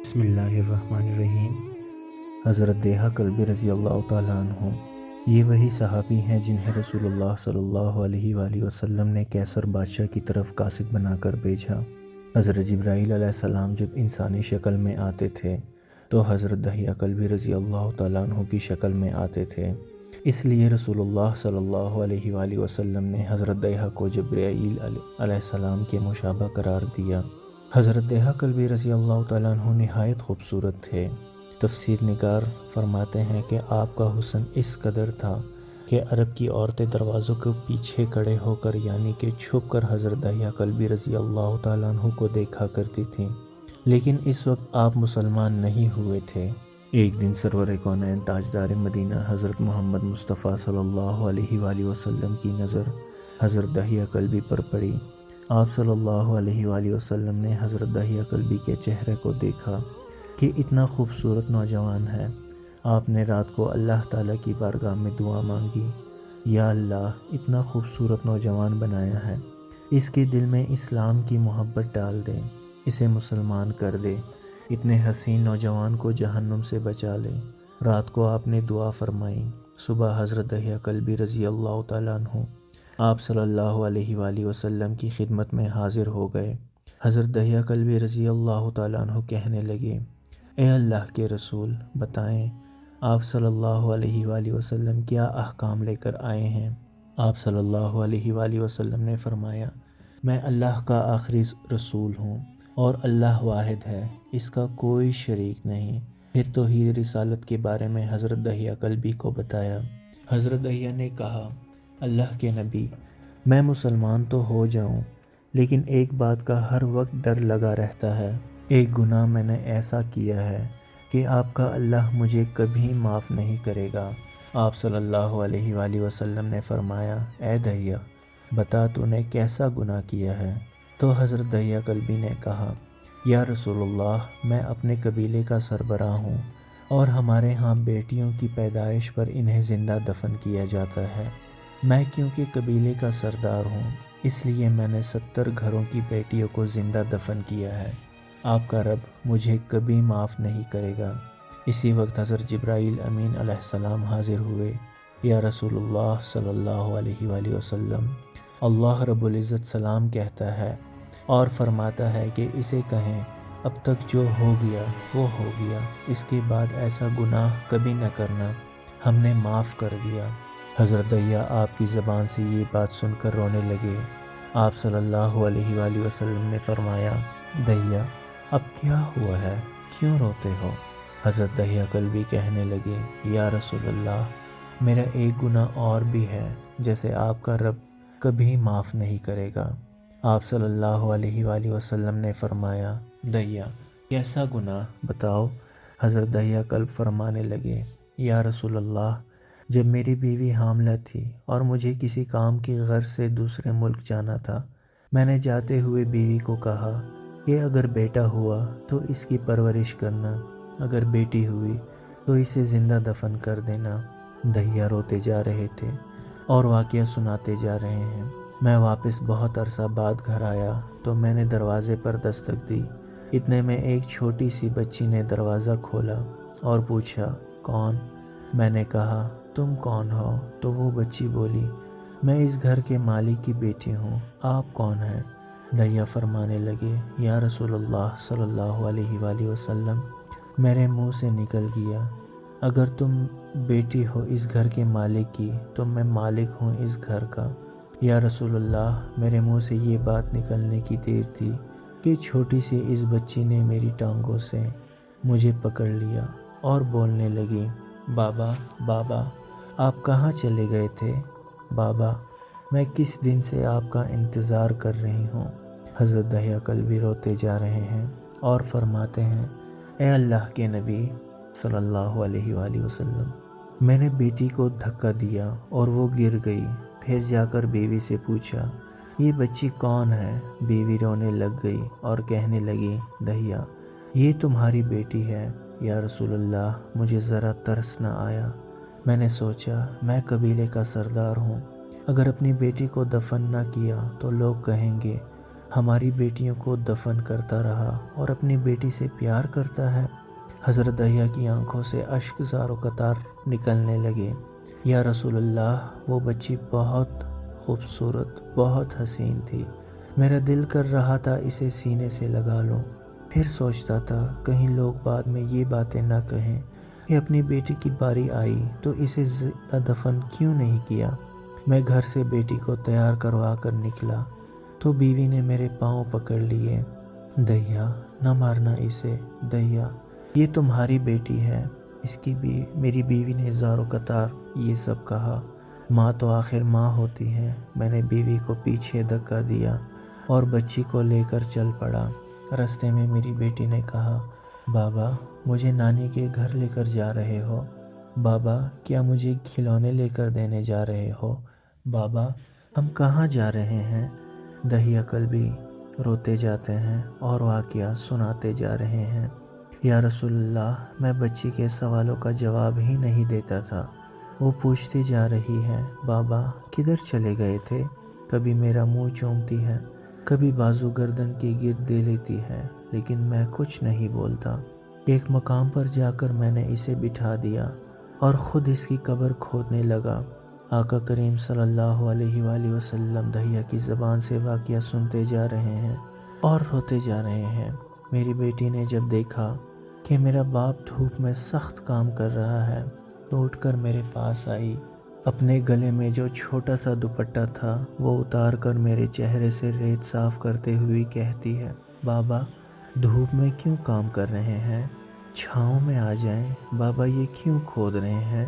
بسم اللہ الرحمن الرحیم۔ حضرت دیہہ کلبی رضی اللہ تعالیٰ عنہ یہ وہی صحابی ہیں جنہیں رسول اللہ صلی اللہ علیہ وآلہ وسلم نے کیسر بادشاہ کی طرف قاصد بنا کر بھیجا۔ حضرت جبرائیل علیہ السلام جب انسانی شکل میں آتے تھے تو حضرت دیہہ کلبی رضی اللہ تعالیٰ عنہ کی شکل میں آتے تھے، اس لیے رسول اللہ صلی اللہ علیہ وآلہ وسلم نے حضرت دیہہ کو جبرائیل علیہ السلام کے مشابہ قرار دیا۔ حضرت دیہہ کلبی رضی اللہ تعالیٰ عنہ نہایت خوبصورت تھے۔ تفسیر نگار فرماتے ہیں کہ آپ کا حسن اس قدر تھا کہ عرب کی عورتیں دروازوں کے پیچھے کھڑے ہو کر یعنی کہ چھپ کر حضرت دیہہ کلبی رضی اللہ تعالیٰ عنہ کو دیکھا کرتی تھیں، لیکن اس وقت آپ مسلمان نہیں ہوئے تھے۔ ایک دن سرور کونین تاجدار مدینہ حضرت محمد مصطفیٰ صلی اللہ علیہ وآلہ وسلم کی نظر حضرت دیہہ کلبی پر پڑی۔ آپ صلی اللہ علیہ وآلہ وسلم نے حضرت دیہہ کلبی کے چہرے کو دیکھا کہ اتنا خوبصورت نوجوان ہے۔ آپ نے رات کو اللہ تعالیٰ کی بارگاہ میں دعا مانگی، یا اللہ اتنا خوبصورت نوجوان بنایا ہے، اس کے دل میں اسلام کی محبت ڈال دے، اسے مسلمان کر دے، اتنے حسین نوجوان کو جہنم سے بچا لے۔ رات کو آپ نے دعا فرمائی۔ صبح حضرت دیہہ کلبی رضی اللہ تعالیٰ عنہ آپ صلی اللہ علیہ وآلہ وسلم کی خدمت میں حاضر ہو گئے۔ حضرت دیہہ کلبی رضی اللہ تعالیٰ عنہ کہنے لگے، اے اللہ کے رسول، بتائیں آپ صلی اللہ علیہ وآلہ وسلم کیا احکام لے کر آئے ہیں؟ آپ صلی اللہ علیہ وآلہ وسلم نے فرمایا، میں اللہ کا آخری رسول ہوں اور اللہ واحد ہے، اس کا کوئی شریک نہیں۔ پھر توحید رسالت کے بارے میں حضرت دیہہ کلبی کو بتایا۔ حضرت دیہہ نے کہا، اللہ کے نبی، میں مسلمان تو ہو جاؤں، لیکن ایک بات کا ہر وقت ڈر لگا رہتا ہے۔ ایک گناہ میں نے ایسا کیا ہے کہ آپ کا اللہ مجھے کبھی معاف نہیں کرے گا۔ آپ صلی اللہ علیہ وآلہ وسلم نے فرمایا، اے دیہہ، بتا تو نے کیسا گناہ کیا ہے؟ تو حضرت دیہہ کلبی نے کہا، یا رسول اللہ، میں اپنے قبیلے کا سربراہ ہوں اور ہمارے ہاں بیٹیوں کی پیدائش پر انہیں زندہ دفن کیا جاتا ہے۔ میں کیونکہ قبیلے کا سردار ہوں، اس لیے میں نے 70 گھروں کی بیٹیوں کو زندہ دفن کیا ہے۔ آپ کا رب مجھے کبھی معاف نہیں کرے گا۔ اسی وقت حضرت جبرائیل امین علیہ السلام حاضر ہوئے۔ یا رسول اللہ صلی اللہ علیہ وآلہ وسلم، اللہ رب العزت سلام کہتا ہے اور فرماتا ہے کہ اسے کہیں، اب تک جو ہو گیا وہ ہو گیا، اس کے بعد ایسا گناہ کبھی نہ کرنا، ہم نے معاف کر دیا۔ حضرت دیہہ آپ کی زبان سے یہ بات سن کر رونے لگے۔ آپ صلی اللہ علیہ وآلہ وسلم نے فرمایا، دیہہ، اب کیا ہوا ہے، کیوں روتے ہو؟ حضرت دیہہ کلبی کہنے لگے، یا رسول اللہ، میرا ایک گناہ اور بھی ہے جیسے آپ کا رب کبھی معاف نہیں کرے گا۔ آپ صلی اللہ علیہ وآلہ وسلم نے فرمایا، دیہہ، کیسا گناہ بتاؤ؟ حضرت دیہہ کلب فرمانے لگے، یا رسول اللہ، جب میری بیوی حاملہ تھی اور مجھے کسی کام کی غرض سے دوسرے ملک جانا تھا، میں نے جاتے ہوئے بیوی کو کہا کہ اگر بیٹا ہوا تو اس کی پرورش کرنا، اگر بیٹی ہوئی تو اسے زندہ دفن کر دینا۔ دیہہ روتے جا رہے تھے اور واقعہ سناتے جا رہے ہیں۔ میں واپس بہت عرصہ بعد گھر آیا تو میں نے دروازے پر دستک دی، اتنے میں ایک چھوٹی سی بچی نے دروازہ کھولا اور پوچھا، کون؟ میں نے کہا، تم کون ہو؟ تو وہ بچی بولی، میں اس گھر کے مالک کی بیٹی ہوں، آپ کون ہیں؟ دیہہ فرمانے لگے، یا رسول اللہ صلی اللہ علیہ وآلہ وسلم، میرے منہ سے نکل گیا، اگر تم بیٹی ہو اس گھر کے مالک کی تو میں مالک ہوں اس گھر کا۔ یا رسول اللہ، میرے منہ سے یہ بات نکلنے کی دیر تھی کہ چھوٹی سی اس بچی نے میری ٹانگوں سے مجھے پکڑ لیا اور بولنے لگی، بابا، بابا، آپ کہاں چلے گئے تھے؟ بابا، میں کس دن سے آپ کا انتظار کر رہی ہوں۔ حضرت دیہہ کلبی روتے جا رہے ہیں اور فرماتے ہیں، اے اللہ کے نبی صلی اللہ علیہ وآلہ وسلم، میں نے بیٹی کو دھکا دیا اور وہ گر گئی، پھر جا کر بیوی سے پوچھا، یہ بچی کون ہے؟ بیوی رونے لگ گئی اور کہنے لگی، دیہہ، یہ تمہاری بیٹی ہے۔ یا رسول اللہ، مجھے ذرا ترس نہ آیا، میں نے سوچا میں قبیلے کا سردار ہوں، اگر اپنی بیٹی کو دفن نہ کیا تو لوگ کہیں گے ہماری بیٹیوں کو دفن کرتا رہا اور اپنی بیٹی سے پیار کرتا ہے۔ حضرت دہیہ کی آنکھوں سے اشک زار و قطار نکلنے لگے۔ یا رسول اللہ، وہ بچی بہت خوبصورت، بہت حسین تھی۔ میرا دل کر رہا تھا اسے سینے سے لگا لوں۔ پھر سوچتا تھا کہیں لوگ بعد میں یہ باتیں نہ کہیں کہ اپنی بیٹی کی باری آئی تو اسے زندہ دفن کیوں نہیں کیا۔ میں گھر سے بیٹی کو تیار کروا کر نکلا تو بیوی نے میرے پاؤں پکڑ لیے۔ دہیہ، نہ مارنا اسے، دہیہ، یہ تمہاری بیٹی ہے۔ اس کی بھی میری بیوی نے زار و قطار یہ سب کہا۔ ماں تو آخر ماں ہوتی ہے۔ میں نے بیوی کو پیچھے دھکا دیا اور بچی کو لے کر چل پڑا۔ راستے میں میری بیٹی نے کہا، بابا مجھے نانی کے گھر لے کر جا رہے ہو؟ بابا کیا مجھے کھلونے لے کر دینے جا رہے ہو؟ بابا ہم کہاں جا رہے ہیں؟ دہیہ قلبی روتے جاتے ہیں اور واقعہ سناتے جا رہے ہیں۔ یا رسول اللہ، میں بچی کے سوالوں کا جواب ہی نہیں دیتا تھا۔ وہ پوچھتی جا رہی ہے، بابا کدھر چلے گئے تھے؟ کبھی میرا منہ چومتی ہے، کبھی بازو گردن کی گرد دے لیتی ہے، لیکن میں کچھ نہیں بولتا۔ ایک مقام پر جا کر میں نے اسے بٹھا دیا اور خود اس کی قبر کھودنے لگا۔ آقا کریم صلی اللہ علیہ وآلہ وسلم دہیہ کی زبان سے واقعہ سنتے جا رہے ہیں اور روتے جا رہے ہیں۔ میری بیٹی نے جب دیکھا کہ میرا باپ دھوپ میں سخت کام کر رہا ہے تو اٹھ کر میرے پاس آئی۔ اپنے گلے میں جو چھوٹا سا دوپٹہ تھا وہ اتار کر میرے چہرے سے ریت صاف کرتے ہوئے کہتی ہے، بابا دھوپ میں کیوں کام کر رہے ہیں؟ چھاؤں میں آ جائیں۔ بابا یہ کیوں کھود رہے ہیں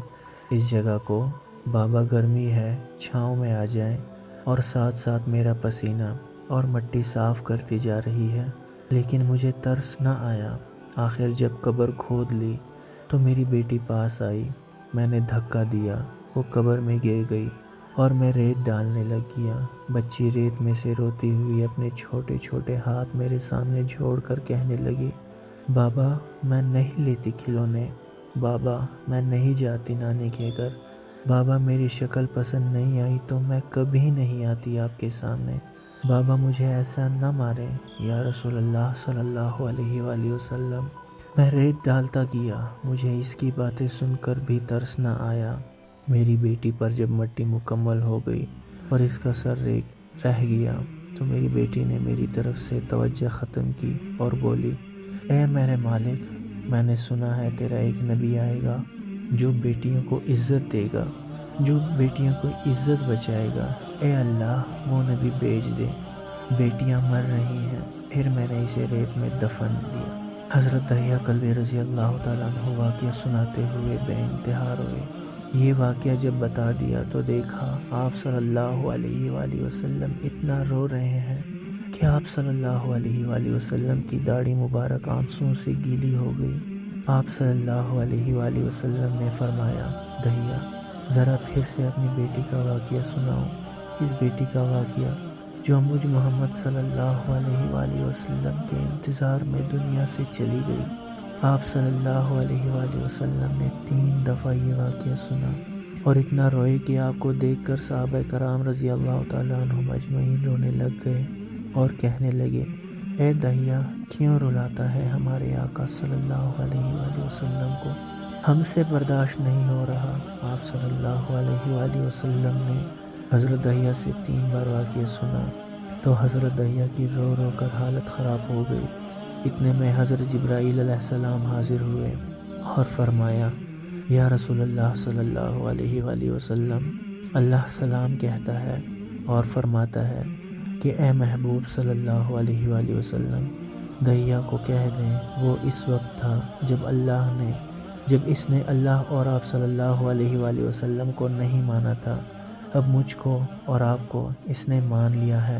اس جگہ کو؟ بابا گرمی ہے، چھاؤں میں آ جائیں۔ اور ساتھ ساتھ میرا پسینہ اور مٹی صاف کرتی جا رہی ہے، لیکن مجھے ترس نہ آیا۔ آخر جب قبر کھود لی تو میری بیٹی پاس آئی۔ میں نے دھکا دیا، وہ قبر میں گر گئی اور میں ریت ڈالنے لگ گیا۔ بچی ریت میں سے روتی ہوئی اپنے چھوٹے چھوٹے ہاتھ میرے سامنے جھوڑ کر کہنے لگی، بابا میں نہیں لیتی کھلونے، بابا میں نہیں جاتی نانی کے گھر، بابا میری شکل پسند نہیں آئی تو میں کبھی نہیں آتی آپ کے سامنے، بابا مجھے ایسا نہ ماریں یا رسول اللہ صلی اللہ علیہ وآلہ وسلم۔ میں ریت ڈالتا گیا، مجھے اس کی باتیں سن کر بھی ترس نہ آیا۔ میری بیٹی پر جب مٹی مکمل ہو گئی اور اس کا سر رہ گیا تو میری بیٹی نے میری طرف سے توجہ ختم کی اور بولی، اے میرے مالک، میں نے سنا ہے تیرا ایک نبی آئے گا جو بیٹیوں کو عزت دے گا، جو بیٹیوں کو عزت بچائے گا۔ اے اللہ وہ نبی بھیج دے، بیٹیاں مر رہی ہیں۔ پھر میں نے اسے ریت میں دفن دیا۔ حضرت دہیہ کلبی رضی اللہ تعالیٰ عنہ واقعہ سناتے ہوئے بے انتہا روئے۔ یہ واقعہ جب بتا دیا تو دیکھا آپ صلی اللہ علیہ وآلہ وسلم اتنا رو رہے ہیں کہ آپ صلی اللہ علیہ وآلہ وسلم کی داڑھی مبارک آنسوؤں سے گیلی ہو گئی۔ آپ صلی اللہ علیہ وآلہ وسلم نے فرمایا، دہیہ ذرا پھر سے اپنی بیٹی کا واقعہ سناؤ، اس بیٹی کا واقعہ جو مجھ محمد صلی اللہ علیہ وآلہ وسلم کے انتظار میں دنیا سے چلی گئی۔ آپ صلی اللہ علیہ وآلہ وسلم نے 3 دفعہ یہ واقعہ سنا اور اتنا روئے کہ آپ کو دیکھ کر صحابہ کرام رضی اللہ تعالیٰ عنہم اجمعین رونے لگ گئے اور کہنے لگے، اے دہیہ کیوں رلاتا ہے ہمارے آقا صلی اللہ علیہ وآلہ وسلم کو؟ ہم سے برداشت نہیں ہو رہا۔ آپ صلی اللہ علیہ وآلہ وسلم نے حضرت دہیہ سے 3 بار واقعہ سنا تو حضرت دہیہ کی رو رو کر حالت خراب ہو گئی۔ اتنے میں حضرت جبرائیل علیہ السلام حاضر ہوئے اور فرمایا، یا رسول اللہ صلی اللہ علیہ وآلہ وسلم، اللہ سلام کہتا ہے اور فرماتا ہے کہ اے محبوب صلی اللہ علیہ وآلہ وسلم، دہیہ کو کہہ دیں وہ اس وقت تھا جب اس نے اللہ اور آپ صلی اللہ علیہ وآلہ وسلم کو نہیں مانا تھا، اب مجھ کو اور آپ کو اس نے مان لیا ہے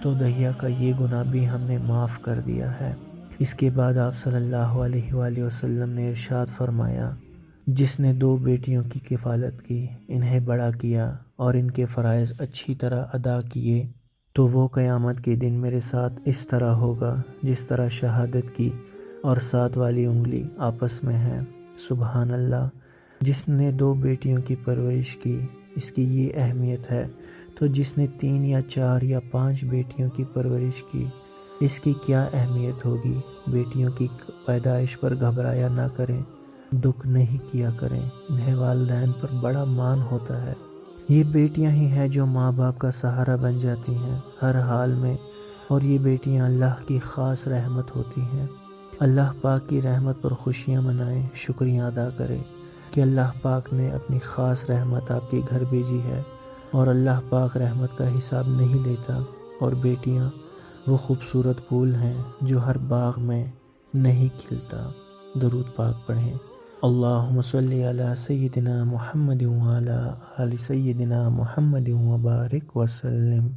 تو دہیہ کا یہ گناہ بھی ہم نے معاف کر دیا ہے۔ اس کے بعد آپ صلی اللہ علیہ وآلہ وسلم نے ارشاد فرمایا، جس نے 2 بیٹیوں کی کفالت کی، انہیں بڑا کیا اور ان کے فرائض اچھی طرح ادا کیے تو وہ قیامت کے دن میرے ساتھ اس طرح ہوگا جس طرح شہادت کی اور 7 والی انگلی آپس میں ہے۔ سبحان اللہ، جس نے 2 بیٹیوں کی پرورش کی، اس کی یہ اہمیت ہے تو جس نے 3 یا 4 یا 5 بیٹیوں کی پرورش کی اس کی کیا اہمیت ہوگی۔ بیٹیوں کی پیدائش پر گھبرایا نہ کریں، دکھ نہیں کیا کریں، انہیں والدین پر بڑا مان ہوتا ہے۔ یہ بیٹیاں ہی ہیں جو ماں باپ کا سہارا بن جاتی ہیں ہر حال میں، اور یہ بیٹیاں اللہ کی خاص رحمت ہوتی ہیں۔ اللہ پاک کی رحمت پر خوشیاں منائیں، شکریہ ادا کریں کہ اللہ پاک نے اپنی خاص رحمت آپ کے گھر بھیجی ہے، اور اللہ پاک رحمت کا حساب نہیں لیتا۔ اور بیٹیاں وہ خوبصورت پھول ہیں جو ہر باغ میں نہیں کھلتا۔ درود پاک پڑھیں۔ اللہم صلی علی سیدنا محمد وعلی آل سیدنا محمد وبارک وسلم۔